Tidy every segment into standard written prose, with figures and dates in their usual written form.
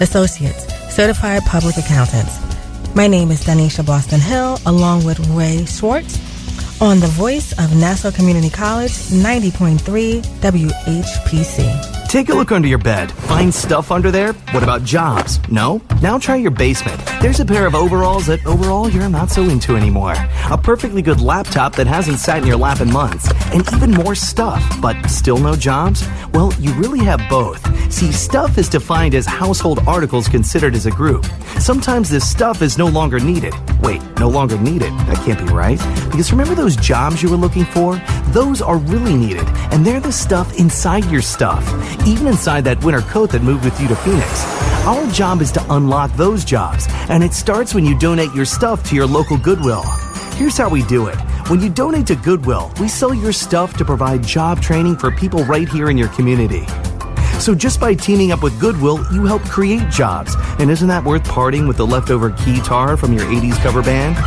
Associates, Certified Public Accountants. My name is Donyshia Boston-Hill, along with Ray Schwartz, on the voice of Nassau Community College, 90.3 WHPC. Take a look under your bed. Find stuff under there? What about jobs? No? Now try your basement. There's a pair of overalls that overall you're not so into anymore. A perfectly good laptop that hasn't sat in your lap in months. And even more stuff, but still no jobs? Well, you really have both. See, stuff is defined as household articles considered as a group. Sometimes this stuff is no longer needed. Wait, no longer needed? That can't be right. Because remember those jobs you were looking for? Those are really needed, and they're the stuff inside your stuff. Even inside that winter coat that moved with you to Phoenix. Our job is to unlock those jobs, and it starts when you donate your stuff to your local Goodwill. Here's how we do it. When you donate to Goodwill, we sell your stuff to provide job training for people right here in your community. So just by teaming up with Goodwill, you help create jobs. And isn't that worth parting with the leftover guitar from your 80s cover band?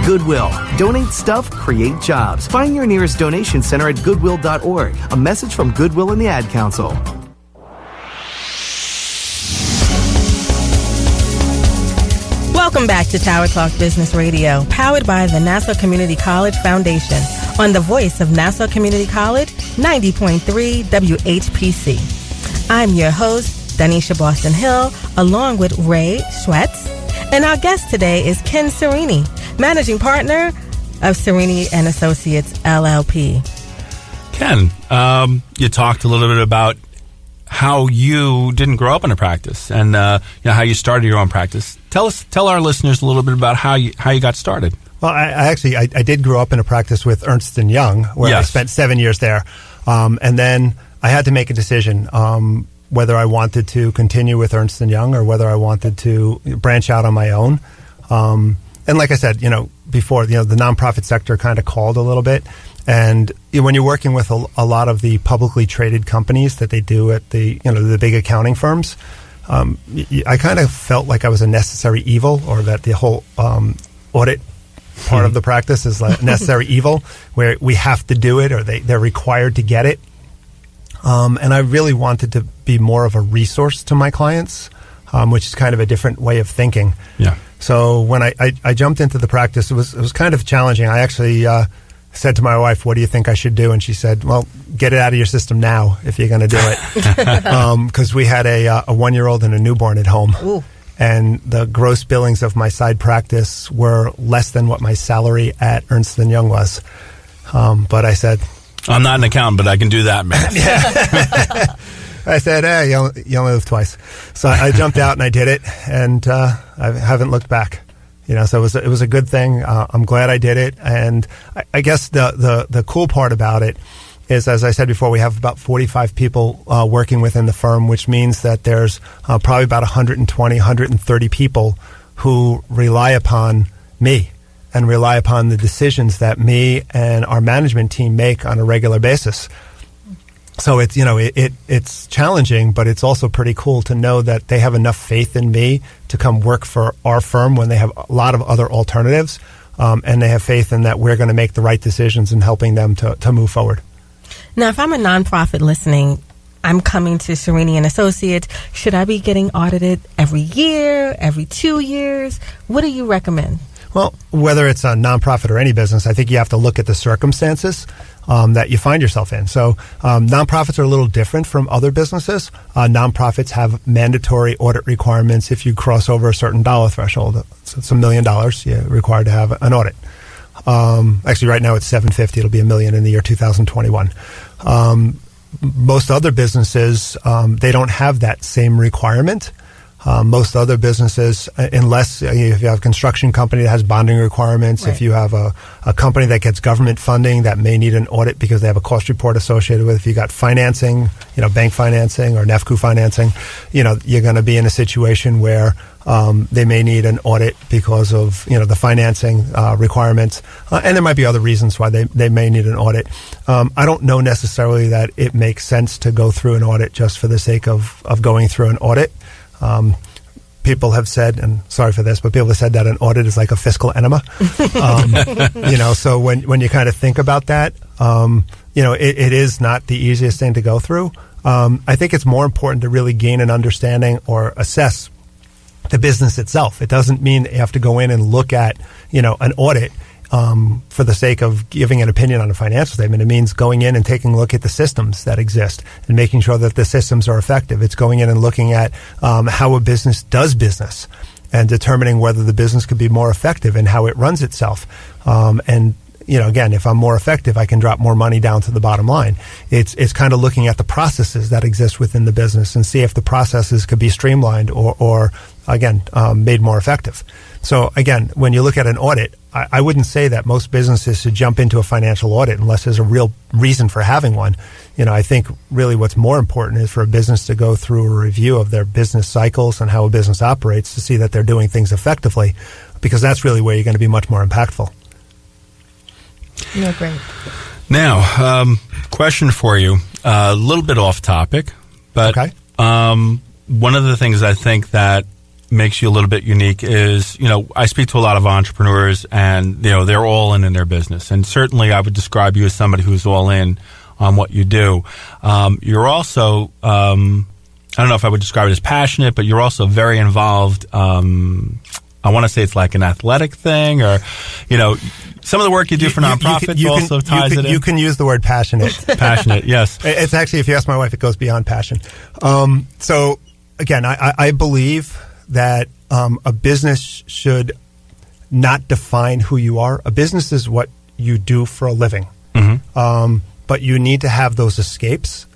Goodwill. Donate stuff, create jobs. Find your nearest donation center at goodwill.org. A message from Goodwill and the Ad Council. Welcome back to Tower Talk Business Radio, powered by the Nassau Community College Foundation, on the voice of Nassau Community College, 90.3 WHPC. I'm your host, Donyshia Boston-Hill, along with Ray Schwetz. And our guest today is Ken Cerini, Managing Partner of Cerini Associates, LLP. Ken, you talked a little bit about how you didn't grow up in a practice and how you started your own practice. Tell our listeners a little bit about how you got started. Well, I did grow up in a practice with Ernst & Young, where I spent 7 years there. And then I had to make a decision whether I wanted to continue with Ernst & Young or whether I wanted to branch out on my own. And like I said, before, the nonprofit sector kind of called a little bit. And when you're working with a lot of the publicly traded companies that they do at the big accounting firms, I kind of felt like I was a necessary evil, or that the whole audit part of the practice is like necessary evil, where we have to do it or they're required to get it. And I really wanted to be more of a resource to my clients, which is kind of a different way of thinking. Yeah. So when I jumped into the practice, it was kind of challenging. I actually said to my wife, "What do you think I should do?" And she said, "Well, get it out of your system now if you're going to do it." Because we had a 1-year-old and a newborn at home. Ooh. And the gross billings of my side practice were less than what my salary at Ernst & Young was. But I said, I'm not an accountant, but I can do that, man. I said, "Hey, you only live twice." So I jumped out and I did it, and I haven't looked back. So it was a good thing. I'm glad I did it, and I guess the cool part about it is, as I said before, we have about 45 people working within the firm, which means that there's probably about 120, 130 people who rely upon me and rely upon the decisions that me and our management team make on a regular basis. So it's it's challenging, but it's also pretty cool to know that they have enough faith in me to come work for our firm when they have a lot of other alternatives, and they have faith in that we're going to make the right decisions in helping them to move forward. Now, if I'm a nonprofit listening, I'm coming to Cerini Associates. Should I be getting audited every year, every 2 years? What do you recommend? Well, whether it's a nonprofit or any business, I think you have to look at the circumstances that you find yourself in. So nonprofits are a little different from other businesses. Nonprofits have mandatory audit requirements if you cross over a certain dollar threshold. So it's $1 million, you're required to have an audit. Actually, right now it's $750. It'll be $1 million in the year 2021. Most other businesses, they don't have that same requirement. Most other businesses, unless if you have a construction company that has bonding requirements, right. If you have a company that gets government funding that may need an audit because they have a cost report associated with it. If you got financing, bank financing or NEFCU financing, you're going to be in a situation where they may need an audit because of the financing requirements, and there might be other reasons why they may need an audit. I don't know necessarily that it makes sense to go through an audit just for the sake of going through an audit. People have said, and sorry for this, but people have said that an audit is like a fiscal enema. So when you kind of think about that, it is not the easiest thing to go through. I think it's more important to really gain an understanding or assess the business itself. It doesn't mean that you have to go in and look at, an audit for the sake of giving an opinion on a financial statement. It means going in and taking a look at the systems that exist and making sure that the systems are effective. It's going in and looking at how a business does business and determining whether the business could be more effective in how it runs itself. Again, if I'm more effective, I can drop more money down to the bottom line. It's kind of looking at the processes that exist within the business and see if the processes could be streamlined or made more effective. So again, when you look at an audit, I wouldn't say that most businesses should jump into a financial audit unless there's a real reason for having one. I think really what's more important is for a business to go through a review of their business cycles and how a business operates to see that they're doing things effectively, because that's really where you're going to be much more impactful. You're great. Now, question for you, a little bit off topic, but okay. One of the things I think that makes you a little bit unique is, I speak to a lot of entrepreneurs and, they're all in their business. And certainly I would describe you as somebody who's all in on what you do. You're also, I don't know if I would describe it as passionate, but you're also very involved. I want to say it's like an athletic thing or, some of the work you do for nonprofits also ties it in. You can use the word passionate. Passionate, yes. It's actually, if you ask my wife, it goes beyond passion. So again, I believe that a business should not define who you are. A business is what you do for a living. Mm-hmm. But you need to have those escapes.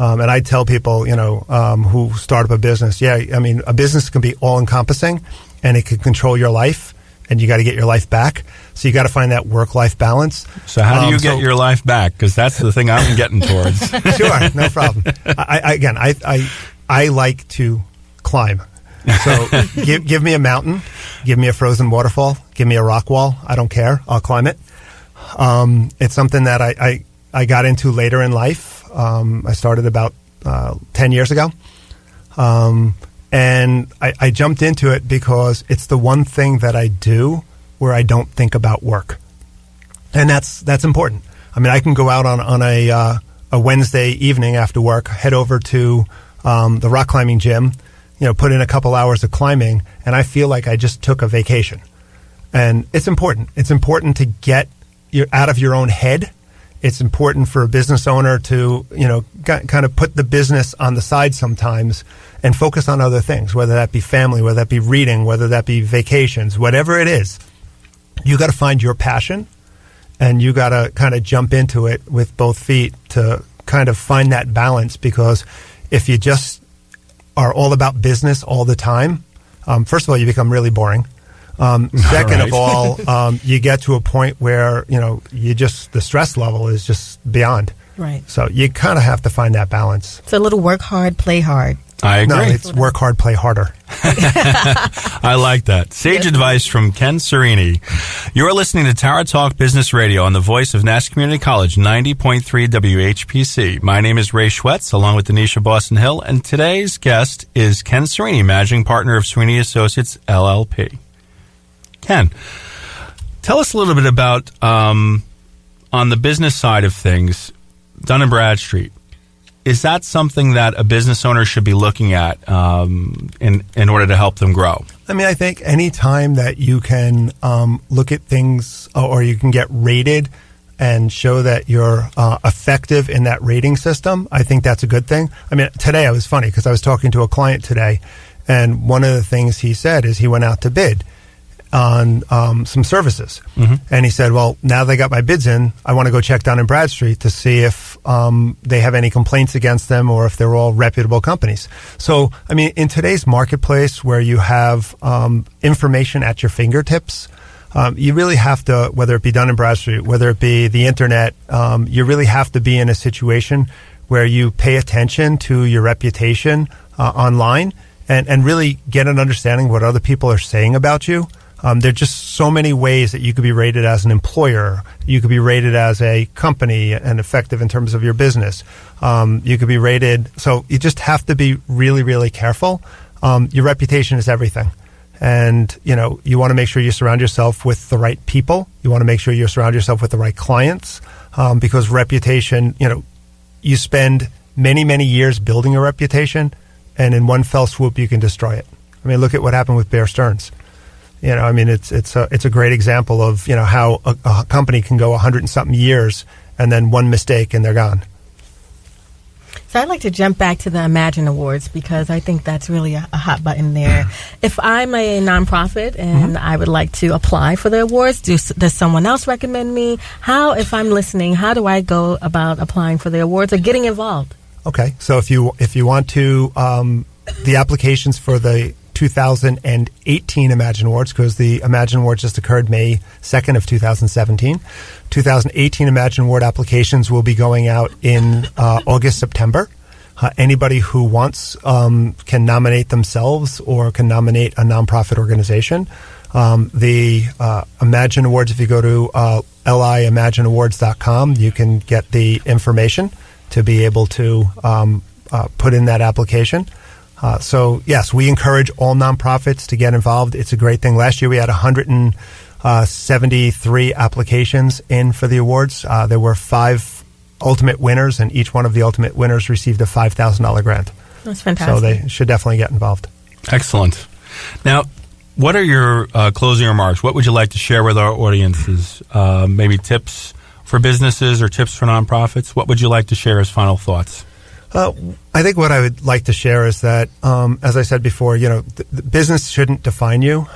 And I tell people, who start up a business, a business can be all-encompassing and it can control your life, and you got to get your life back. So you got to find that work-life balance. So how do you get your life back? Because that's the thing I'm getting towards. Sure, no problem. I like to climb. So give me a mountain, give me a frozen waterfall, give me a rock wall. I don't care. I'll climb it. It's something that I got into later in life. I started about 10 years ago. And I jumped into it because it's the one thing that I do where I don't think about work. And that's important. I mean, I can go out on a Wednesday evening after work, head over to the rock climbing gym, put in a couple hours of climbing, and I feel like I just took a vacation. And it's important. It's important to get out of your own head. It's important for a business owner to, kind of put the business on the side sometimes and focus on other things, whether that be family, whether that be reading, whether that be vacations, whatever it is. You got to find your passion, and you got to kind of jump into it with both feet to kind of find that balance, because if you just are all about business all the time, first of all, you become really boring. Second of all, you get to a point where, the stress level is just beyond. Right. So you kind of have to find that balance. It's a little work hard, play hard. I agree. No, it's work hard, play harder. I like that. Sage advice from Ken Cerini. You're listening to Tower Talk Business Radio on the voice of Nassau Community College, 90.3 WHPC. My name is Ray Schwetz, along with Donyshia Boston-Hill, and today's guest is Ken Cerini, managing partner of Cerini Associates, LLP. Ken, tell us a little bit about, on the business side of things, Dun & Bradstreet. Is that something that a business owner should be looking at in order to help them grow? I mean, I think any time that you can look at things or you can get rated and show that you're effective in that rating system, I think that's a good thing. I mean, today I was funny because I was talking to a client today, and one of the things he said is he went out to bid on some services. Mm-hmm. And he said, well, now they got my bids in, I want to go check Dun & Bradstreet to see if they have any complaints against them or if they're all reputable companies. So, I mean, in today's marketplace where you have information at your fingertips, you really have to, whether it be Dun & Bradstreet, whether it be the internet, you really have to be in a situation where you pay attention to your reputation online and really get an understanding of what other people are saying about you. There are just so many ways that you could be rated as an employer. You could be rated as a company and effective in terms of your business. You could be rated. So you just have to be really, really careful. Your reputation is everything. And, you want to make sure you surround yourself with the right people. You want to make sure you surround yourself with the right clients, because reputation, you spend many, many years building a reputation, and in one fell swoop, you can destroy it. I mean, look at what happened with Bear Stearns. You know, I mean, it's a great example of, you know, how a company can go 100 and something years and then one mistake and they're gone. So I'd like to jump back to the Imagine Awards because I think that's really a hot button there. If I'm a nonprofit and I would like to apply for the awards, does someone else recommend me? If I'm listening, how do I go about applying for the awards or getting involved? Okay, so if you want to, the applications for the 2018 Imagine Awards, because the Imagine Awards just occurred May 2nd of 2017. 2018 Imagine Award applications will be going out in August, September. Anybody who wants can nominate themselves or can nominate a nonprofit organization. The Imagine Awards, if you go to liimagineawards.com, you can get the information to be able to put in that application. So, yes, we encourage all nonprofits to get involved. It's a great thing. Last year we had 173 applications in for the awards. There were 5 ultimate winners, and each one of the ultimate winners received a $5,000 grant. That's fantastic. So they should definitely get involved. Excellent. Now, what are your closing remarks? What would you like to share with our audiences? Maybe tips for businesses or tips for nonprofits? What would you like to share as final thoughts? I think what I would like to share is that, as I said before, you know, the business shouldn't define you.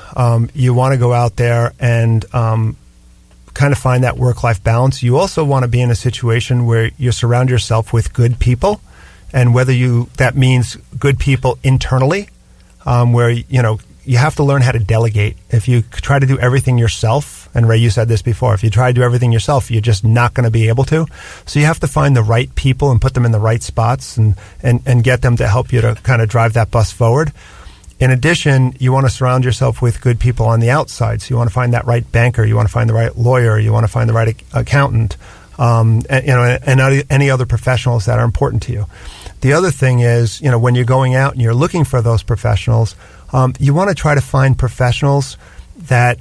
You want to go out there and kind of find that work-life balance. You also want to be in a situation where you surround yourself with good people, and whether that means good people internally, where, you know, you have to learn how to delegate. If you try to do everything yourself, and Ray, you said this before, if you try to do everything yourself, you're just not going to be able to. So you have to find the right people and put them in the right spots and get them to help you to kind of drive that bus forward. In addition, you want to surround yourself with good people on the outside. So you want to find that right banker, you want to find the right lawyer, you want to find the right accountant, and any other professionals that are important to you. The other thing is, you know, when you're going out and you're looking for those professionals, you want to try to find professionals that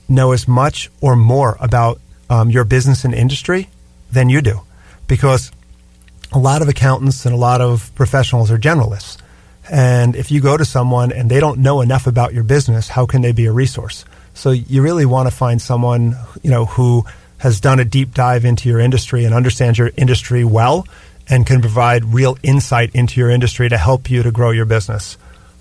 know as much or more about your business and industry than you do. Because a lot of accountants and a lot of professionals are generalists. And if you go to someone and they don't know enough about your business, how can they be a resource? So you really want to find someone, you know, who has done a deep dive into your industry and understands your industry well and can provide real insight into your industry to help you to grow your business.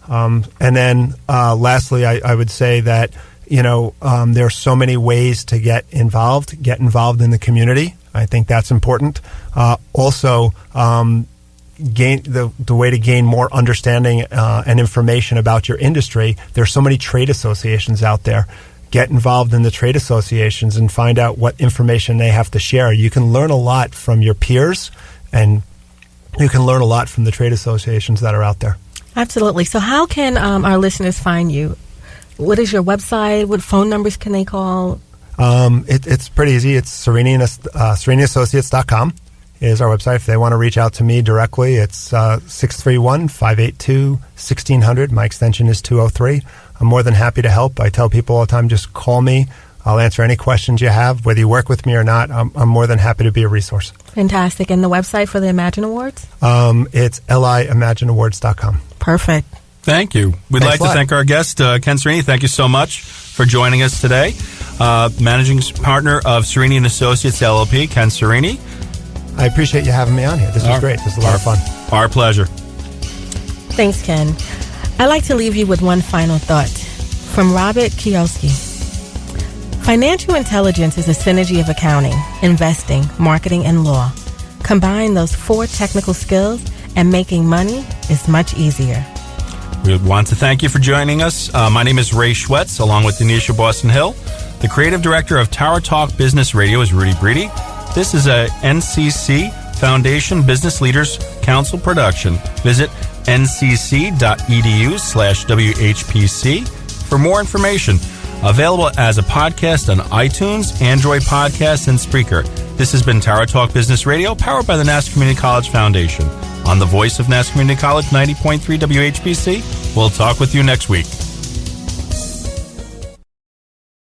And then lastly, I would say that, you know, there are so many ways to get involved in the community. I think that's important. Also, gain the way to gain more understanding and information about your industry. There's so many trade associations out there. Get involved in the trade associations and find out what information they have to share. You can learn a lot from your peers, and you can learn a lot from the trade associations that are out there. Absolutely. So how can our listeners find you? What is your website? What phone numbers can they call? It's pretty easy. It's CeriniAssociates.com is our website. If they want to reach out to me directly, it's 631-582-1600. My extension is 203. I'm more than happy to help. I tell people all the time, just call me. I'll answer any questions you have, whether you work with me or not. I'm more than happy to be a resource. Fantastic. And the website for the Imagine Awards? It's liimagineawards.com. Perfect. Thank you. We'd like to thank our guest, Ken Cerini. Thank you so much for joining us today. Managing partner of Cerini Associates, LLP, Ken Cerini. I appreciate you having me on here. This was great. This was a lot of fun. Our pleasure. Thanks, Ken. I'd like to leave you with one final thought from Robert Kiyosaki. Financial intelligence is a synergy of accounting, investing, marketing, and law. Combine those 4 technical skills and making money is much easier. We want to thank you for joining us. My name is Ray Schwetz, along with Donyshia Boston-Hill. The creative director of Tower Talk Business Radio is Rudy Breedy. This is a NCC Foundation Business Leaders Council production. Visit ncc.edu/WHPC for more information. Available as a podcast on iTunes, Android Podcasts, and Spreaker. This has been Tower Talk Business Radio, powered by the Nassau Community College Foundation. On the voice of Nassau Community College, 90.3 WHPC. We'll talk with you next week.